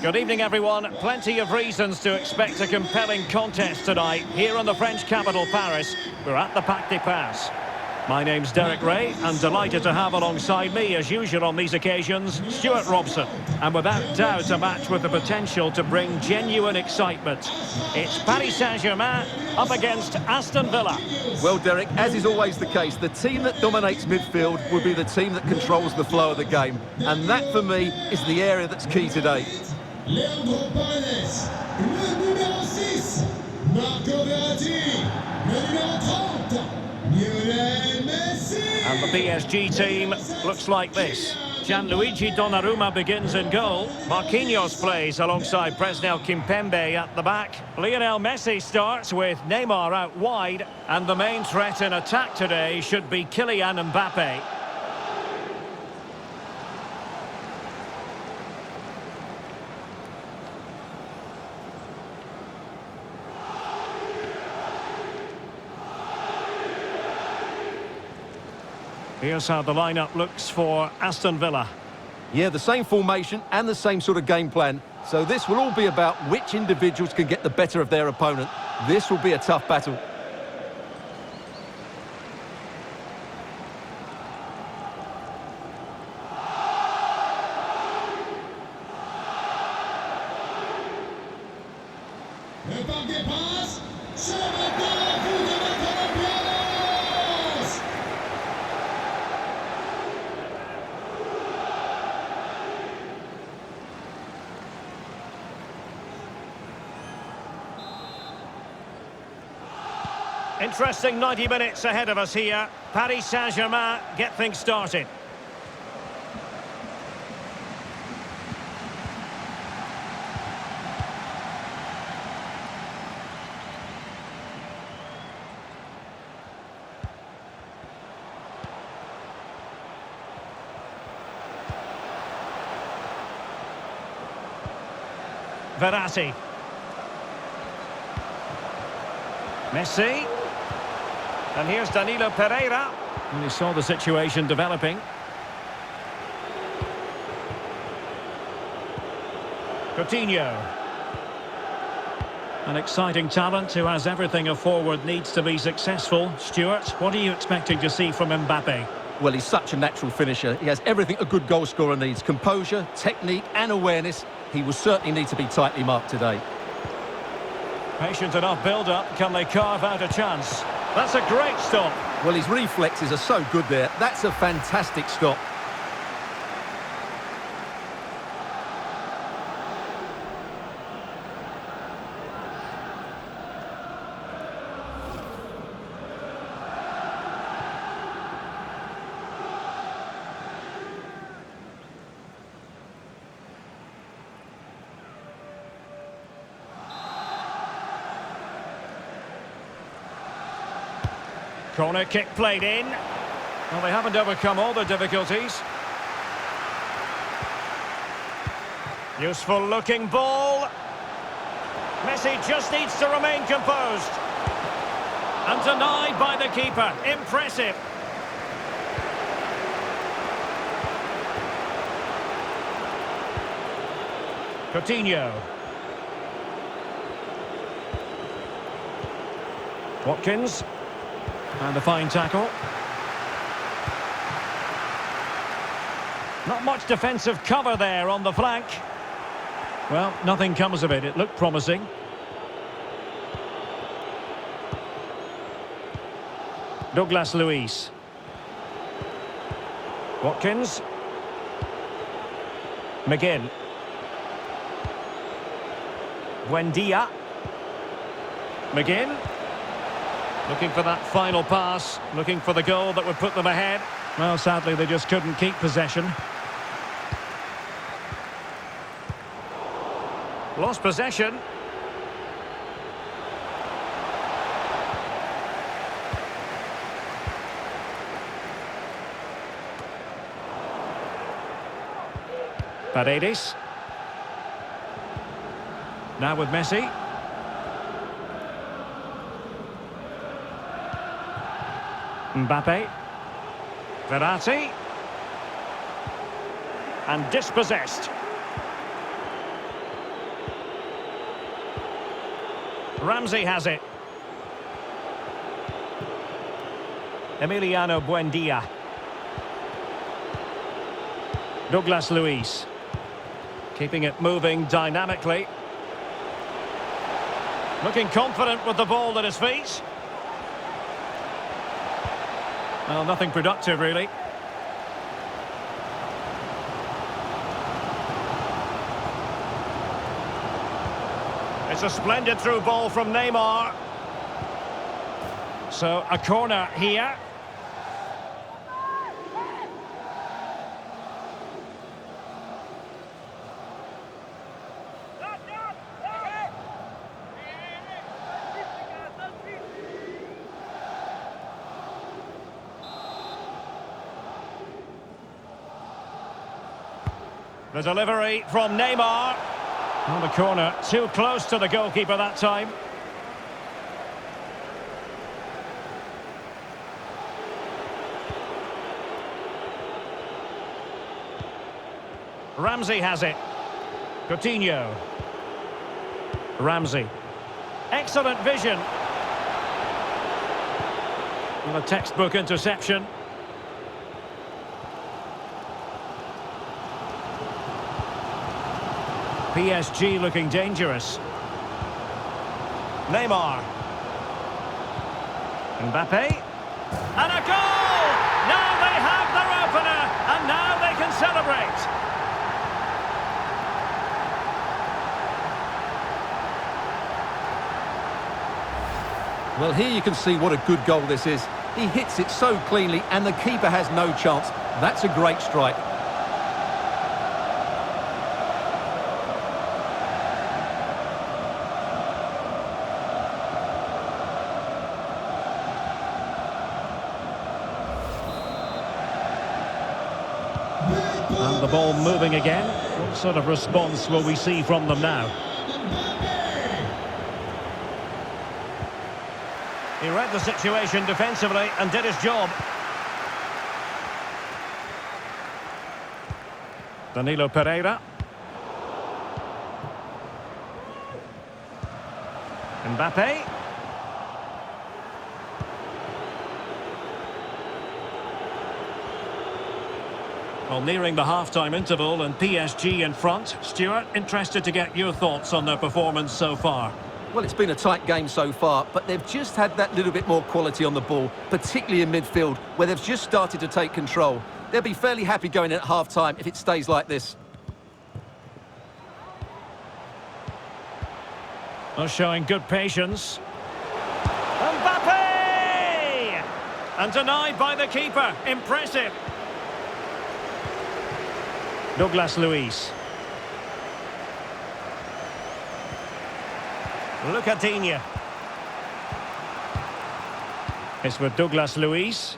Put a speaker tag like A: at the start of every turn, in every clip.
A: Good evening, everyone. Plenty of reasons to expect a compelling contest tonight here in the French capital, Paris. We're at the Parc des Princes. My name's Derek Ray, and delighted to have alongside me, as usual on these occasions, Stuart Robson. And without doubt, a match with the potential to bring genuine excitement. It's Paris Saint-Germain up against Aston Villa.
B: Well, Derek, as is always the case, the team that dominates midfield will be the team that controls the flow of the game. And that, for me, is the area that's key today.
C: Leandro Paredes, le numéro 6, Marco Verratti, le numéro 30, Lionel Messi.
A: And the PSG team looks like this. Gianluigi Donnarumma begins in goal. Marquinhos plays alongside Presnel Kimpembe at the back. Lionel Messi starts with Neymar out wide. And the main threat in attack today should be Kylian Mbappe. Here's how the lineup looks for Aston Villa.
B: Yeah, the same formation and the same sort of game plan. So this will all be about which individuals can get the better of their opponent. This will be a tough battle.
C: Le Parc des Princes, c'est maintenant à vous de mettre l'ambiance.
A: Interesting 90 minutes ahead of us here. Paris Saint-Germain get things started. Verratti. Messi. And here's Danilo Pereira. And he saw the situation developing. Coutinho. An exciting talent who has everything a forward needs to be successful. Stuart, what are you expecting to see from Mbappe?
B: Well, he's such a natural finisher. He has everything a good goal scorer needs. Composure, technique and awareness. He will certainly need to be tightly marked today.
A: Patient enough build-up. Can they carve out a chance? That's a great stop.
B: Well, his reflexes are so good there. That's a fantastic stop.
A: Corner kick played in. Well, they haven't overcome all the difficulties. Useful looking ball. Messi just needs to remain composed. And denied by the keeper. Impressive. Coutinho. Watkins. And a fine tackle. Not much defensive cover there on the flank. Well, nothing comes of it. It looked promising. Douglas Luiz. Watkins. McGinn. Buendia. McGinn. Looking for that final pass, looking for the goal that would put them ahead. Well, sadly, they just couldn't keep possession. Lost possession. Paredes. Now with Messi. Mbappe. Verratti. And dispossessed. Ramsey has it. Emiliano Buendia. Douglas Luiz. Keeping it moving dynamically. Looking confident with the ball at his feet. Well, nothing productive, really. It's a splendid through ball from Neymar. So, a corner here. The delivery from Neymar. On the corner, too close to the goalkeeper that time. Ramsey has it. Coutinho. Ramsey. Excellent vision. Well, a textbook interception. PSG looking dangerous. Neymar. Mbappe. And a goal! Now they have their opener, and now they can celebrate.
B: Well, here you can see what a good goal this is. He hits it so cleanly, and the keeper has no chance. That's a great strike.
A: And the ball moving again. What sort of response will we see from them now? He read the situation defensively and did his job. Danilo Pereira. Mbappe. Well, nearing the half-time interval and PSG in front. Stuart, interested to get your thoughts on their performance so far.
B: Well, it's been a tight game so far, but they've just had that little bit more quality on the ball, particularly in midfield, where they've just started to take control. They'll be fairly happy going in at half-time if it stays like this.
A: Well, showing good patience. Mbappe! And denied by the keeper. Impressive. Douglas Luiz. Coutinho. It's with Douglas Luiz.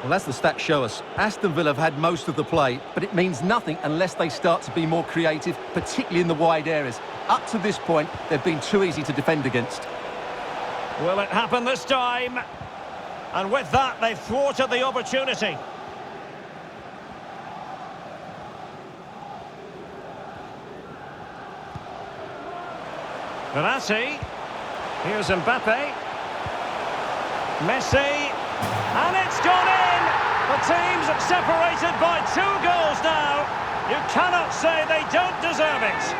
B: Well, as the stats show us, Aston Villa have had most of the play, but it means nothing unless they start to be more creative, particularly in the wide areas. Up to this point, they've been too easy to defend against.
A: Will it happen this time? And with that, they've thwarted the opportunity. Verratti. Here's Mbappe. Messi. And it's gone in! The team's separated by 2 goals now. You cannot say they don't deserve it.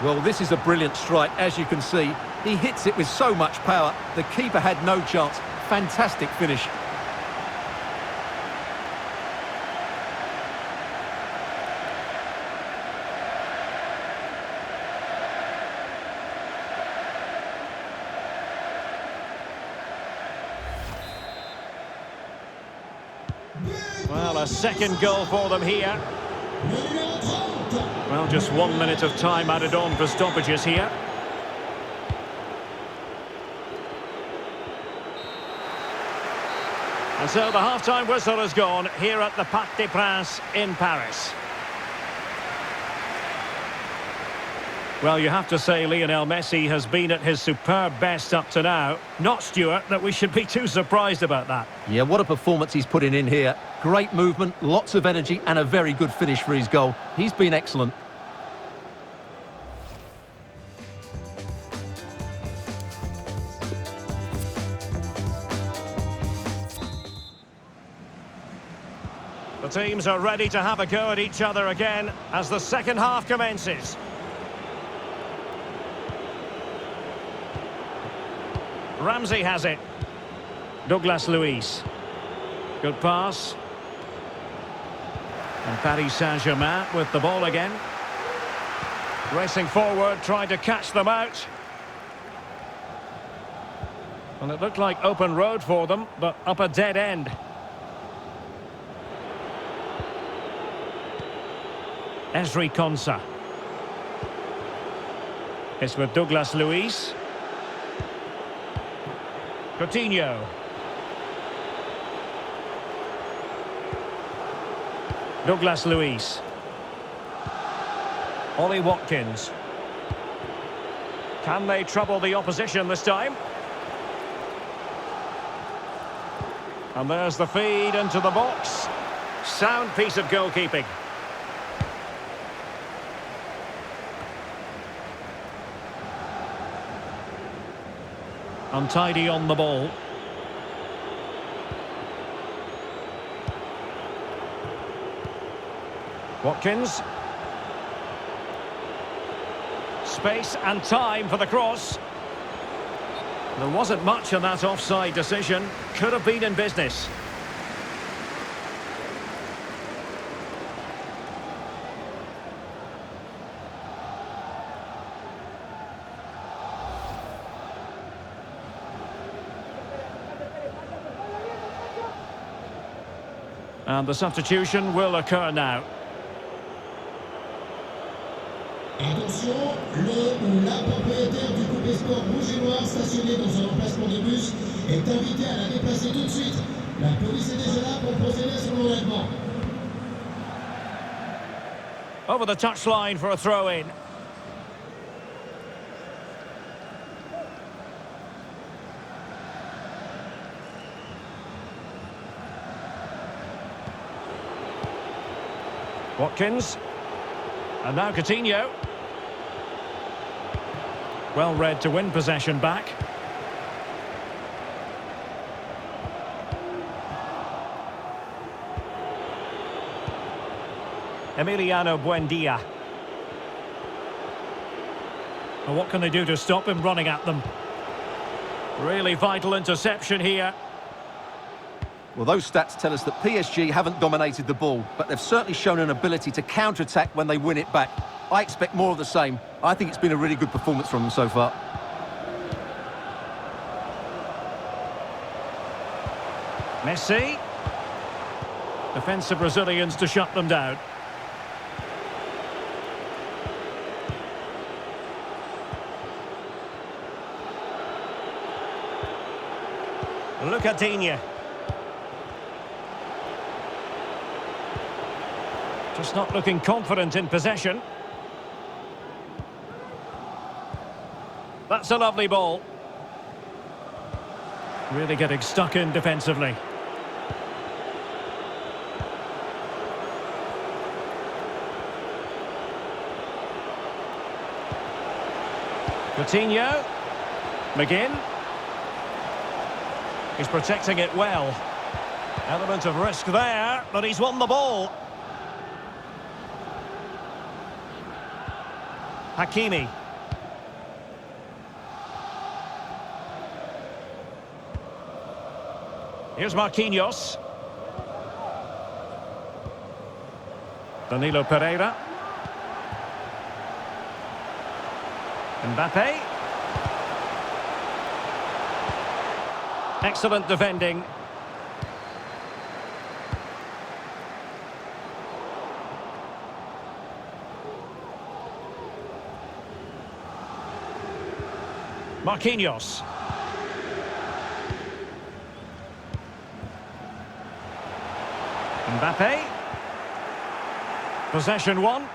B: Well, this is a brilliant strike, as you can see. He hits it with so much power. The keeper had no chance. Fantastic finish.
A: Well, a second goal for them here. Well, just 1 minute of time added on for stoppages here. And so the half-time whistle has gone here at the Parc des Princes in Paris. Well, you have to say Lionel Messi has been at his superb best up to now. Not, Stuart, that we should be too surprised about that.
B: Yeah, what a performance he's putting in here. Great movement, lots of energy and a very good finish for his goal. He's been excellent.
A: The teams are ready to have a go at each other again as the second half commences. Ramsey has it. Douglas Luiz. Good pass. And Paris Saint-Germain with the ball again. Racing forward, trying to catch them out. And it looked like open road for them, but up a dead end. Esri Konsa. It's with Douglas Luiz. Coutinho. Douglas Luiz. Ollie Watkins. Can they trouble the opposition this time? And there's the feed into the box. Sound piece of goalkeeping. Untidy on the ball. Watkins. Space and time for the cross. There wasn't much in that offside decision. Could have been in business. And the substitution will occur now.
C: Attention, le ou la propriétaire du coupé sport rouge et noir stationné dans un emplacement de bus est invité à la déplacer tout de suite. La police est déjà là pour procéder à son enlèvement.
A: Over the touchline for a throw-in. Watkins. And now Coutinho. Well read to win possession back. Emiliano Buendia. And what can they do to stop him running at them? Really vital interception here.
B: Well, those stats tell us that PSG haven't dominated the ball, but they've certainly shown an ability to counter-attack when they win it back. I expect more of the same. I think it's been a really good performance from them so far.
A: Messi. Defensive Brazilians to shut them down. Coutinho. Just not looking confident in possession. That's a lovely ball. Really getting stuck in defensively. Coutinho. McGinn. He's protecting it well. Element of risk there, but he's won the ball. Hakimi. Here's Marquinhos. Danilo Pereira. Mbappe. Excellent defending. Marquinhos. Mbappe. Possession one.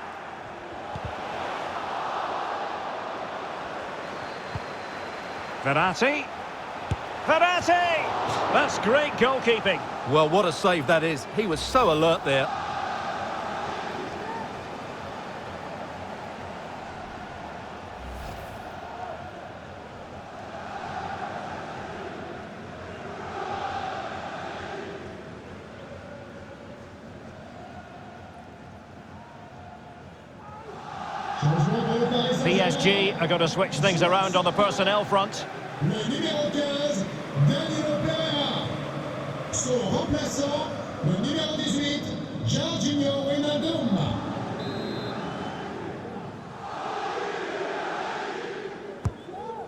A: Verratti. Verratti! That's great goalkeeping.
B: Well, what a save that is. He was so alert there.
A: PSG are going to switch things around on the personnel front.
C: Le numéro 15, Danilo Pereira. Son remplaçant, le numéro 18, Jorginho Wijnaldum.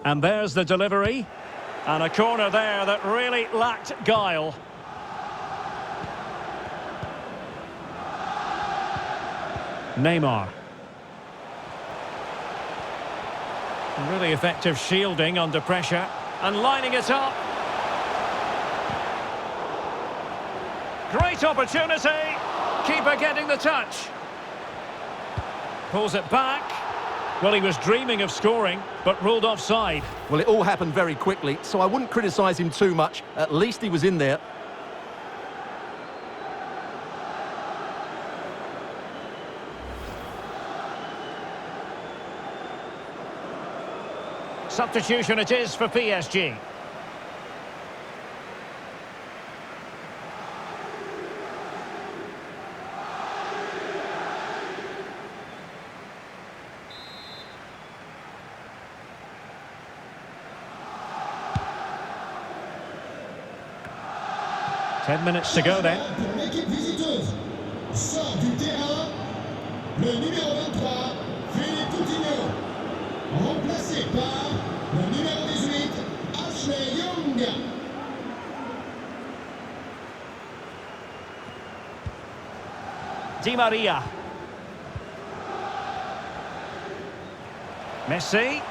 A: And there's the delivery. And a corner there that really lacked guile. Neymar. Really effective shielding under pressure. And lining it up. Great opportunity. Keeper getting the touch. Pulls it back. Well, he was dreaming of scoring, but ruled offside.
B: Well, it all happened very quickly, so I wouldn't criticise him too much. At least he was in there.
A: Substitution it is for PSG. Ten minutes to go then.
C: Pour l'équipe visiteuse. Sort du terrain le numéro 23, Philippe Coutinho. Remplacé par le numéro 18, Ashley Young.
A: Di Maria. Messi.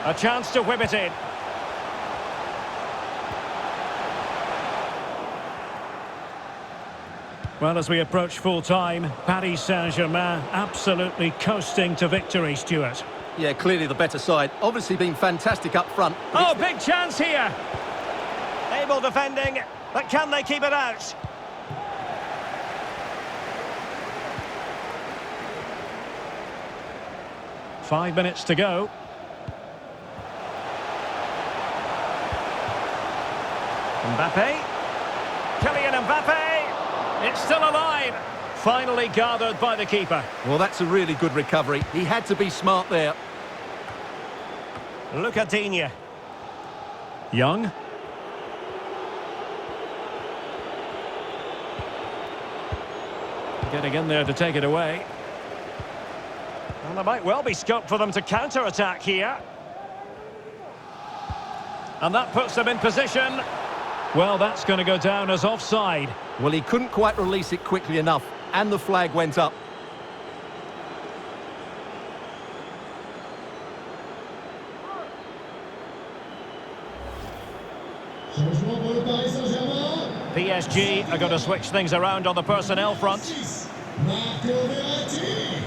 A: A chance to whip it in. Well, as we approach full-time, Paris Saint-Germain absolutely coasting to victory, Stuart.
B: Yeah, clearly the better side. Obviously been fantastic up front.
A: Oh, big chance here! Able defending, but can they keep it out? Five minutes to go. Mbappe. Kylian Mbappe. It's still alive. Finally gathered by the keeper.
B: Well, that's a really good recovery. He had to be smart there.
A: Look at Digne. Young. Getting in there to take it away. Well, there might well be scope for them to counter-attack here. And that puts them in position. Well, that's going to go down as offside.
B: Well, he couldn't quite release it quickly enough, and the flag went up.
C: Changement pour le Paris Saint-Germain.
A: PSG are going to switch things around on the personnel front.
C: Marco Verratti.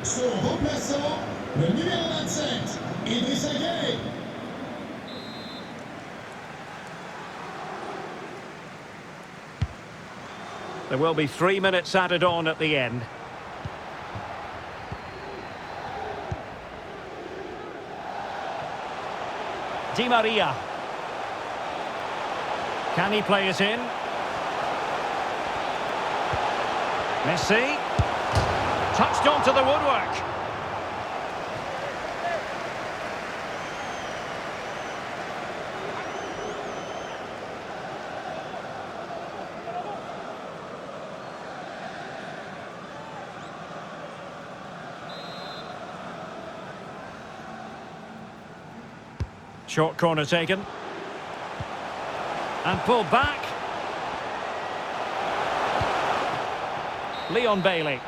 C: Son remplaçant, le numéro 27, Idrissa Gueye.
A: There will be 3 minutes added on at the end. Di Maria. Can he play it in? Messi. Touched onto the woodwork. Short corner taken. And pulled back. Leon Bailey.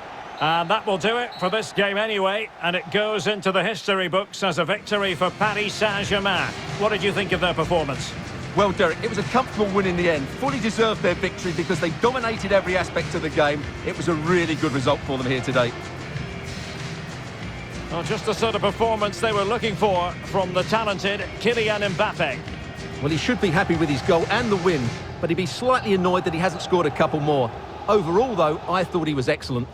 A: And that will do it for this game anyway. And it goes into the history books as a victory for Paris Saint-Germain. What did you think of their performance?
B: Well, Derek, it was a comfortable win in the end. Fully deserved their victory because they dominated every aspect of the game. It was a really good result for them here today.
A: Well, just the sort of performance they were looking for from the talented Kylian Mbappe.
B: Well, he should be happy with his goal and the win, but he'd be slightly annoyed that he hasn't scored a couple more. Overall, though, I thought he was excellent.